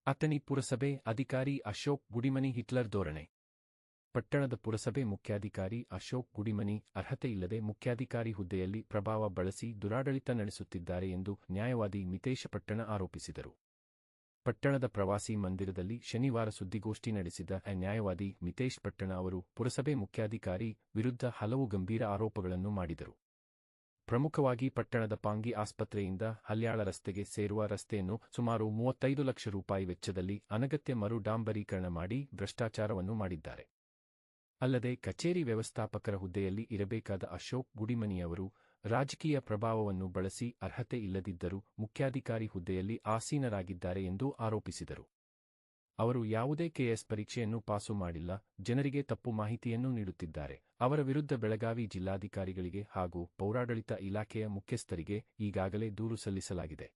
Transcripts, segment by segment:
ಅಥಣಿ ಪುರಸಭೆ ಅಧಿಕಾರಿ ಅಶೋಕ್ ಗುಡಿಮನಿ ಹಿಟ್ಲರ್ ಧೋರಣೆ. ಪಟ್ಟಣದ ಪುರಸಭೆ ಮುಖ್ಯಾಧಿಕಾರಿ ಅಶೋಕ್ ಗುಡಿಮನಿ ಅರ್ಹತೆ ಇಲ್ಲದೆ ಮುಖ್ಯಾಧಿಕಾರಿ ಹುದ್ದೆಯಲ್ಲಿ ಪ್ರಭಾವ ಬಳಸಿ ದುರಾಡಳಿತ ನಡೆಸುತ್ತಿದ್ದಾರೆ ಎಂದು ನ್ಯಾಯವಾದಿ ಮಿತೇಶ ಪಟ್ಟಣ ಆರೋಪಿಸಿದರು. ಪಟ್ಟಣದ ಪ್ರವಾಸಿ ಮಂದಿರದಲ್ಲಿ ಶನಿವಾರ ಸುದ್ದಿಗೋಷ್ಠಿ ನಡೆಸಿದ ನ್ಯಾಯವಾದಿ ಮಿತೇಶ್ ಪಟ್ಟಣ ಅವರು ಪುರಸಭೆ ಮುಖ್ಯಾಧಿಕಾರಿ ವಿರುದ್ಧ ಹಲವು ಗಂಭೀರ ಆರೋಪಗಳನ್ನು ಮಾಡಿದರು. ಪ್ರಮುಖವಾಗಿ ಪಟ್ಟಣದ ಪಾಂಗಿ ಆಸ್ಪತ್ರೆಯಿಂದ ಹಲ್ಯಾಳ ರಸ್ತೆಗೆ ಸೇರುವ ರಸ್ತೆಯನ್ನು ಸುಮಾರು 35 ಲಕ್ಷ ರೂಪಾಯಿ ವೆಚ್ಚದಲ್ಲಿ ಅನಗತ್ಯ ಮರು ಡಾಂಬರೀಕರಣ ಮಾಡಿ ಭ್ರಷ್ಟಾಚಾರವನ್ನು ಮಾಡಿದ್ದಾರೆ. ಅಲ್ಲದೆ ಕಚೇರಿ ವ್ಯವಸ್ಥಾಪಕರ ಹುದ್ದೆಯಲ್ಲಿ ಇರಬೇಕಾದ ಅಶೋಕ್ ಗುಡಿಮನಿಯವರು ರಾಜಕೀಯ ಪ್ರಭಾವವನ್ನು ಬಳಸಿ ಅರ್ಹತೆ ಇಲ್ಲದಿದ್ದರೂ ಮುಖ್ಯಾಧಿಕಾರಿ ಹುದ್ದೆಯಲ್ಲಿ ಆಸೀನರಾಗಿದ್ದಾರೆ ಎಂದು ಆರೋಪಿಸಿದರು. ಅವರು ಯಾವುದೇ ಕೆಎಸ್ ಪರೀಕ್ಷೆಯನ್ನು ಪಾಸು ಮಾಡಿಲ್ಲ, ಜನರಿಗೆ ತಪ್ಪು ಮಾಹಿತಿಯನ್ನು ನೀಡುತ್ತಿದ್ದಾರೆ. ಅವರ ವಿರುದ್ಧ ಬೆಳಗಾವಿ ಜಿಲ್ಲಾಧಿಕಾರಿಗಳಿಗೆ ಹಾಗೂ ಪೌರಾಡಳಿತ ಇಲಾಖೆಯ ಮುಖ್ಯಸ್ಥರಿಗೆ ಈಗಾಗಲೇ ದೂರು ಸಲ್ಲಿಸಲಾಗಿದೆ.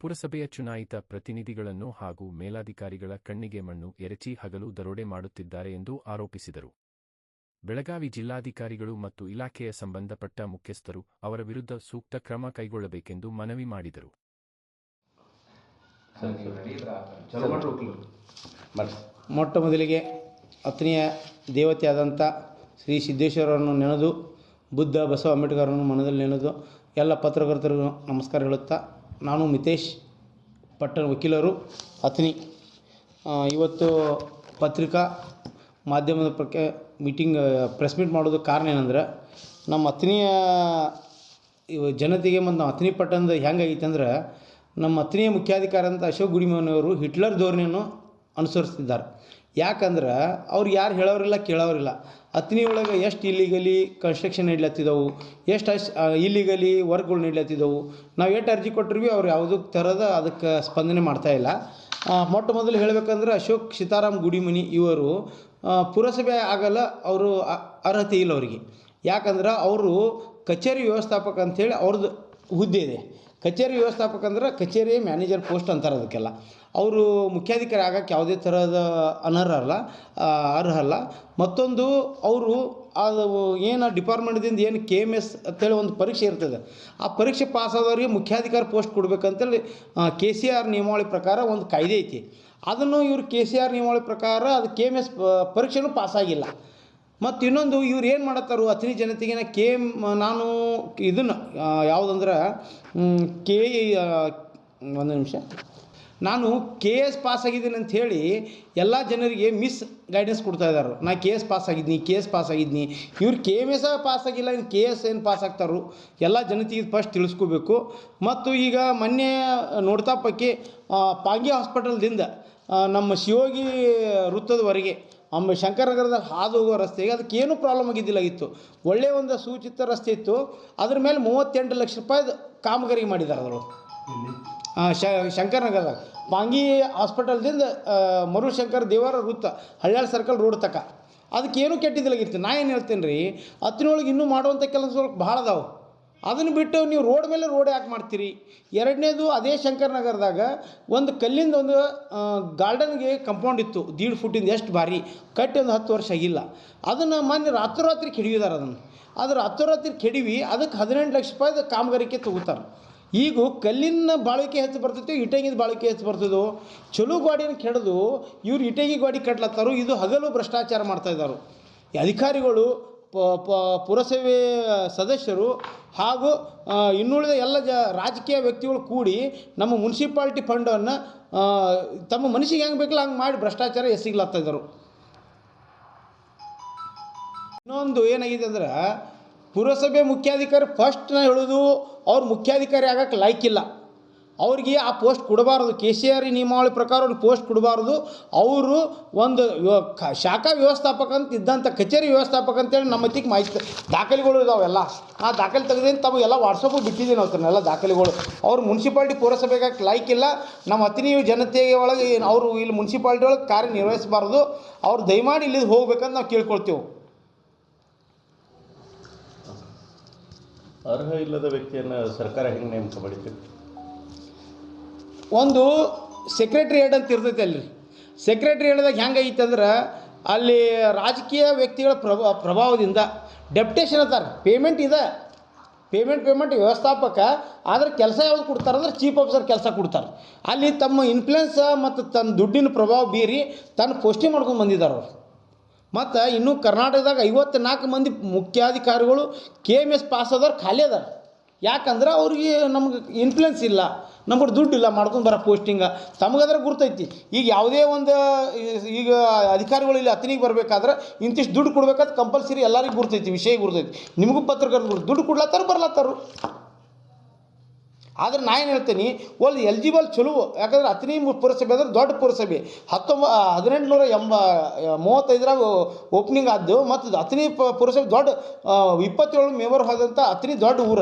ಪುರಸಭೆಯ ಚುನಾಯಿತ ಪ್ರತಿನಿಧಿಗಳನ್ನು ಹಾಗೂ ಮೇಲಾಧಿಕಾರಿಗಳ ಕಣ್ಣಿಗೆ ಮಣ್ಣು ಎರಚಿ ಹಗಲು ದರೋಡೆ ಮಾಡುತ್ತಿದ್ದಾರೆ ಎಂದು ಆರೋಪಿಸಿದರು. ಬೆಳಗಾವಿ ಜಿಲ್ಲಾಧಿಕಾರಿಗಳು ಮತ್ತು ಇಲಾಖೆಯ ಸಂಬಂಧಪಟ್ಟ ಮುಖ್ಯಸ್ಥರು ಅವರ ವಿರುದ್ಧ ಸೂಕ್ತ ಕ್ರಮ ಕೈಗೊಳ್ಳಬೇಕೆಂದು ಮನವಿ ಮಾಡಿದರು. ಮೊಟ್ಟ ಮೊದಲಿಗೆ ಅಥಣಿಯ ದೇವತೆಯಾದಂಥ ಶ್ರೀ ಸಿದ್ದೇಶ್ವರರನ್ನು ನೆನೆದು, ಬುದ್ಧ ಬಸವ ಅಂಬೇಡ್ಕರನ್ನು ಮನದಲ್ಲಿ ನೆನೆದು ಎಲ್ಲ ಪತ್ರಕರ್ತರಿಗೂ ನಮಸ್ಕಾರ ಹೇಳುತ್ತಾ, ನಾನು ಮಿತೇಶ್ ಪಟ್ಟಣ ವಕೀಲರು ಅಥಣಿ. ಇವತ್ತು ಪತ್ರಿಕಾ ಮಾಧ್ಯಮದ ಪ್ರೆಸ್ ಮೀಟ್ ಮಾಡೋದಕ್ಕೆ ಕಾರಣ ಏನಂದ್ರೆ, ನಮ್ಮ ಅಥಣಿಯ ಜನತೆಗೆ ಮತ್ತು ನಮ್ಮ ಅಥಣಿ ಪಟ್ಟಣದ ಹೆಂಗಾಗೈತೆ ಅಂದ್ರೆ, ನಮ್ಮ ಅಥಣಿಯ ಮುಖ್ಯಾಧಿಕಾರಿ ಅಂತ ಅಶೋಕ್ ಗುಡಿಮನಿಯವರು ಹಿಟ್ಲರ್ ಧೋರಣೆಯನ್ನು ಅನುಸರಿಸ್ತಿದ್ದಾರೆ. ಯಾಕಂದ್ರೆ ಅವ್ರು ಯಾರು ಹೇಳೋರಿಲ್ಲ ಕೇಳೋರಿಲ್ಲ. ಅಥಣಿ ಒಳಗೆ ಎಷ್ಟು ಇಲ್ಲಿಗಲಿ ಕನ್ಸ್ಟ್ರಕ್ಷನ್ ನಡ್ಲತ್ತಿದ್ದವು, ಎಷ್ಟು ಇಲ್ಲಿಗಲಿ ವರ್ಕ್ಗಳು ನಡ್ಲತ್ತಿದ್ದವು. ನಾವು ಎಷ್ಟು ಅರ್ಜಿ ಕೊಟ್ಟರು ಅವ್ರು ಯಾವುದೂ ಥರದ ಅದಕ್ಕೆ ಸ್ಪಂದನೆ ಮಾಡ್ತಾಯಿಲ್ಲ. ಮೊಟ್ಟ ಮೊದಲು ಹೇಳಬೇಕಂದ್ರೆ ಅಶೋಕ್ ಸೀತಾರಾಮ್ ಗುಡಿಮನಿ ಇವರು ಪುರಸಭೆ ಆಗಲ್ಲ, ಅವರು ಅರ್ಹತೆ ಇಲ್ಲ ಅವರಿಗೆ. ಯಾಕಂದ್ರೆ ಅವರು ಕಚೇರಿ ವ್ಯವಸ್ಥಾಪಕ ಅಂಥೇಳಿ ಅವ್ರದ್ದು ಹುದ್ದೆ ಇದೆ. ಕಚೇರಿ ವ್ಯವಸ್ಥಾಪಕ ಅಂದ್ರೆ ಕಚೇರಿ ಮ್ಯಾನೇಜರ್ ಪೋಸ್ಟ್ ಅಂತಾರೆ ಅದಕ್ಕೆಲ್ಲ. ಅವರು ಮುಖ್ಯಾಧಿಕಾರಿ ಆಗೋಕ್ಕೆ ಯಾವುದೇ ಥರದ ಅರ್ಹ ಅಲ್ಲ. ಮತ್ತೊಂದು ಅವರು ಅದು ಏನು ಡಿಪಾರ್ಟ್ಮೆಂಟ್ದಿಂದ ಏನು KMS ಅಂತೇಳಿ ಒಂದು ಪರೀಕ್ಷೆ ಇರ್ತದೆ, ಆ ಪರೀಕ್ಷೆ ಪಾಸಾದವ್ರಿಗೆ ಮುಖ್ಯಾಧಿಕಾರಿ ಪೋಸ್ಟ್ ಕೊಡಬೇಕಂತೇಳಿ KCR ನಿಯಮಾವಳಿ ಪ್ರಕಾರ ಒಂದು ಕಾಯ್ದೆ ಐತಿ. ಅದನ್ನು ಇವರು KCR ನಿಯಮಾವಳಿ ಪ್ರಕಾರ ಅದು KMS ಪರೀಕ್ಷೆನೂ ಪಾಸಾಗಿಲ್ಲ. ಮತ್ತು ಇನ್ನೊಂದು ಇವ್ರು ಏನು ಮಾಡತ್ತಾರು ಅಥಣಿ ಜನತೆಗೆ ನಾನು ಇದನ್ನು ಯಾವುದಂದ್ರೆ ಒಂದು ನಿಮಿಷ, ನಾನು KS ಪಾಸ್ ಆಗಿದ್ದೀನಿ ಅಂಥೇಳಿ ಎಲ್ಲ ಜನರಿಗೆ ಮಿಸ್ ಗೈಡೆನ್ಸ್ ಕೊಡ್ತಾಯಿದ್ದಾರೆ. ನಾ KS ಪಾಸ್ ಆಗಿದ್ದೀನಿ. ಇವ್ರು KMS ಪಾಸ್ ಆಗಿಲ್ಲ, ಇನ್ನು KS ಏನು ಪಾಸ್ ಆಗ್ತಾರೋ ಎಲ್ಲ ಜನತೆಗೆ ಫಸ್ಟ್ ತಿಳಿಸ್ಕೋಬೇಕು. ಮತ್ತು ಈಗ ಮೊನ್ನೆ ನೋಡ್ತಾ ಪೈಕಿ ಪಾಂಗಿ ಹಾಸ್ಪಿಟಲ್ದಿಂದ ನಮ್ಮ ಶಿವೋಗಿ ವೃತ್ತದವರೆಗೆ ಶಂಕರನಗರದಲ್ಲಿ ಹಾದು ಹೋಗೋ ರಸ್ತೆಗೆ ಅದಕ್ಕೇನು ಪ್ರಾಬ್ಲಮ್ ಆಗಿದ್ದಿಲ್ಲಾಗಿತ್ತು. ಒಳ್ಳೆಯ ಒಂದು ಸೂಚಿತ ರಸ್ತೆ ಇತ್ತು. ಅದ್ರ ಮೇಲೆ 38 ಲಕ್ಷ ರೂಪಾಯಿದು ಕಾಮಗಾರಿ ಮಾಡಿದ್ದಾರೆ. ಅವರು ಶಂಕರನಗರದಾಗ ಪಾಂಗಿ ಹಾಸ್ಪಿಟಲ್ದಿಂದ ಮರುಶಂಕರ್ ದೇವರ ವೃತ್ತ ಹಳ್ಯಾಳ ಸರ್ಕಲ್ ರೋಡ್ ತಕ ಅದಕ್ಕೇನು ಕೆಟ್ಟಿದ್ದಿಲ್ಲಾಗಿತ್ತು. ನಾ ಏನು ಹೇಳ್ತೇನೆ ರೀ, ಅಥಣಿಯೊಳಗೆ ಇನ್ನೂ ಮಾಡುವಂಥ ಕೆಲಸಗಳು ಭಾಳ ಅದಾವೆ. ಅದನ್ನು ಬಿಟ್ಟು ನೀವು ರೋಡ್ ಮೇಲೆ ರೋಡ್ ಯಾಕೆ ಮಾಡ್ತೀರಿ? ಎರಡನೇದು, ಅದೇ ಶಂಕರನಗರದಾಗ ಒಂದು ಕಲ್ಲಿಂದ ಒಂದು ಗಾರ್ಡನ್ಗೆ ಕಂಪೌಂಡ್ ಇತ್ತು 1.5 ಫುಟ್ಟಿಂದ, ಎಷ್ಟು ಭಾರಿ ಕಟ್ಟಿ ಒಂದು 10 ವರ್ಷ ಆಗಿಲ್ಲ. ಅದನ್ನು ಮೊನ್ನೆ ರಾತ್ರಿ ಕೆಡವಿದಾರೆ. ಅದನ್ನು ರಾತ್ರಿ ಕೆಡವಿ ಅದಕ್ಕೆ 18 ಲಕ್ಷ ರೂಪಾಯಿದ ಕಾಮಗಾರಿಕೆ ತಗೋತಾರೆ. ಈಗ ಕಲ್ಲಿನ ಬಾಳಿಕೆ ಹೆಚ್ಚು ಬರ್ತೈತೆ, ಇಟಂಗಿದ ಬಾಳಿಕೆ ಹೆಚ್ಚು ಬರ್ತದೋ. ಚಲೋ ಗಾಡಿನ ಕೆಡದು ಇವ್ರು ಇಟಂಗಿ ಗಾಡಿ ಕಟ್ಲತ್ತಾರೋ. ಇದು ಹಗಲು ಭ್ರಷ್ಟಾಚಾರ ಮಾಡ್ತಾಯಿದ್ದಾರೆ ಅಧಿಕಾರಿಗಳು, ಪುರಸಭೆ ಸದಸ್ಯರು ಹಾಗೂ ಇನ್ನುಳಿದ ಎಲ್ಲ ರಾಜಕೀಯ ವ್ಯಕ್ತಿಗಳು ಕೂಡಿ ನಮ್ಮ ಮುನ್ಸಿಪಾಲ್ಟಿ ಫಂಡನ್ನು ತಮ್ಮ ಮನಸ್ಸಿಗೆ ಹೆಂಗೆ ಬೇಕಲ್ಲ ಹಂಗೆ ಮಾಡಿ ಭ್ರಷ್ಟಾಚಾರ ಎಸಗ್ಲಾಗ್ತಾಯಿದ್ದಾರೆ. ಇನ್ನೊಂದು ಏನಾಗಿದೆ ಅಂದ್ರೆ, ಪುರಸಭೆ ಮುಖ್ಯಾಧಿಕಾರಿ ಫಸ್ಟ್ ನಾ ಹೇಳೋದು, ಅವ್ರು ಮುಖ್ಯಾಧಿಕಾರಿ ಆಗೋಕ್ಕೆ ಲಾಯ್ಕಿಲ್ಲ. ಅವ್ರಿಗೆ ಆ ಪೋಸ್ಟ್ ಕೊಡಬಾರ್ದು. KCR ನಿಯಮಾವಳಿ ಪ್ರಕಾರ ಅವ್ರಿಗೆ ಪೋಸ್ಟ್ ಕೊಡಬಾರ್ದು. ಅವರು ಒಂದು ಶಾಖಾ ವ್ಯವಸ್ಥಾಪಕ ಅಂತ ಇದ್ದಂಥ ಕಚೇರಿ ವ್ಯವಸ್ಥಾಪಕ ಅಂತೇಳಿ ನಮ್ಮ ಹತ್ತಿಗೆ ಮಾಹಿತಿ ದಾಖಲೆಗಳು ಇದಾವೆಲ್ಲ. ಆ ದಾಖಲೆ ತೆಗೆದೇನು ತಮಗೆಲ್ಲ ವಾಟ್ಸಪ್ಪು ಬಿಟ್ಟಿದ್ದೀನಿ ಅವ್ರನ್ನೆಲ್ಲ ದಾಖಲೆಗಳು. ಅವ್ರು ಮುನ್ಸಿಪಾಲ್ಟಿ ಪುರಸಭೆಗೆ ಲಾಯ್ಕಿಲ್ಲ. ನಮ್ಮ ಅಥಣಿ ಜನತೆಗೆ ಒಳಗೆ ಅವರು ಇಲ್ಲಿ ಮುನ್ಸಿಪಾಲ್ಟಿ ಒಳಗೆ ಕಾರ್ಯನಿರ್ವಹಿಸಬಾರ್ದು. ಅವ್ರು ದಯಮಾಡಿ ಇಲ್ಲಿದ್ದು ಹೋಗ್ಬೇಕಂತ ನಾವು ಕೇಳ್ಕೊಳ್ತೇವೆ. ಅರ್ಹ ಇಲ್ಲದ ವ್ಯಕ್ತಿಯನ್ನು ಸರ್ಕಾರ ಹೆಂಗೆ ನೇಮಕ ಮಾಡಿತ್ತು? ಒಂದು ಸೆಕ್ರೆಟ್ರಿಯೇಟ್ ಅಂತ ಇರ್ತೈತೆ ಅಲ್ರಿ. ಸೆಕ್ರೆಟ್ರಿಯೇಟ್ದಾಗ ಹೆಂಗೈತೆ ಅಂದ್ರೆ, ಅಲ್ಲಿ ರಾಜಕೀಯ ವ್ಯಕ್ತಿಗಳ ಪ್ರಭಾವದಿಂದ ಡೆಪ್ಟೇಷನ್ ಅಂತಾರೆ. ಪೇಮೆಂಟ್ ಇದೆ, ಪೇಮೆಂಟ್ ವ್ಯವಸ್ಥಾಪಕ. ಆದರೆ ಕೆಲಸ ಯಾವ್ದು ಕೊಡ್ತಾರೆ ಅಂದ್ರೆ ಚೀಫ್ ಆಫೀಸರ್ ಕೆಲಸ ಕೊಡ್ತಾರೆ. ಅಲ್ಲಿ ತಮ್ಮ ಇನ್ಫ್ಲುಯೆನ್ಸ್ ಮತ್ತು ತನ್ನ ದುಡ್ಡಿನ ಪ್ರಭಾವ ಬೀರಿ ತನ್ನ ಪೋಸ್ಟಿಂಗ್ ಮಾಡ್ಕೊಂಡು ಬಂದಿದ್ದಾರೆ ಅವರು. ಮತ್ತು ಇನ್ನೂ ಕರ್ನಾಟಕದಾಗ 54 ಮಂದಿ ಮುಖ್ಯಾಧಿಕಾರಿಗಳು KMS ಪಾಸ್ ಆದವ್ರು ಖಾಲಿ ಅದಾರ. ಯಾಕಂದ್ರೆ ಅವ್ರಿಗೆ ನಮ್ಗೆ ಇನ್ಫ್ಲುಯೆನ್ಸ್ ಇಲ್ಲ, ನಮ್ಗೆ ದುಡ್ಡು ಇಲ್ಲ ಮಾಡ್ಕೊಂಡು ಬರೋ ಪೋಸ್ಟಿಂಗ. ತಮಗದ್ರೆ ಗುರ್ತೈತಿ. ಈಗ ಯಾವುದೇ ಒಂದು ಈಗ ಅಧಿಕಾರಿಗಳು ಇಲ್ಲಿ ಅತನಿಗೆ ಬರಬೇಕಾದ್ರೆ ಇಂತಿಷ್ಟು ದುಡ್ಡು ಕೊಡ್ಬೇಕಾದ್ರೆ ಕಂಪಲ್ಸರಿ ಎಲ್ಲರಿಗೂ ಗುರ್ತೈತಿ, ವಿಷಯ ಗುರ್ತೈತಿ. ನಿಮಗೂ ಪತ್ರಕರ್ತರು ದುಡ್ಡು ಕೊಡ್ಲತ್ತಾರು ಬರ್ಲತ್ತಾರು. ಆದ್ರೆ ನಾ ಏನು ಹೇಳ್ತೀನಿ, ಒಂದು ಎಲಿಜಿಬಲ್ ಚಲೋ. ಯಾಕಂದ್ರೆ ಅತನಿ ಪುರಸಭೆ ಅಂದ್ರೆ ದೊಡ್ಡ ಪುರಸಭೆ. 1835 ಓಪನಿಂಗ್ ಆದ್ದು. ಮತ್ತು ಅತನಿ ಪುರಸಭೆ ದೊಡ್ಡ 27 ಮೆಂಬರ್ ಹೋದಂಥ ಅತನಿ ದೊಡ್ಡ ಊರ.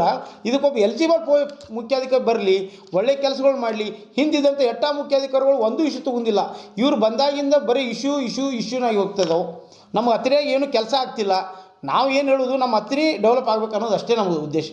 ಇದಕ್ಕೊಬ್ಬ ಎಲಿಜಿಬಲ್ ಮುಖ್ಯಾಧಿಕಾರಿ ಬರಲಿ, ಒಳ್ಳೆ ಕೆಲಸಗಳು ಮಾಡಲಿ. ಹಿಂದಿದ್ದಂಥ ಮುಖ್ಯಾಧಿಕಾರಿಗಳು ಒಂದು ಇಶ್ಯೂ ತೊಗೊಂಡಿಲ್ಲ. ಇವ್ರು ಬಂದಾಗಿಂದ ಬರೀ ಇಶ್ಯೂನಾಗಿ ಹೋಗ್ತದವು. ನಮ್ಮ ಅತನಿಯಾಗ ಏನು ಕೆಲಸ ಆಗ್ತಿಲ್ಲ. ನಾವು ಏನು ಹೇಳೋದು, ನಮ್ಮ ಅತನಿ ಡೆವಲಪ್ ಆಗ್ಬೇಕು ಅನ್ನೋದು ಅಷ್ಟೇ ನಮ್ಮದು ಉದ್ದೇಶ.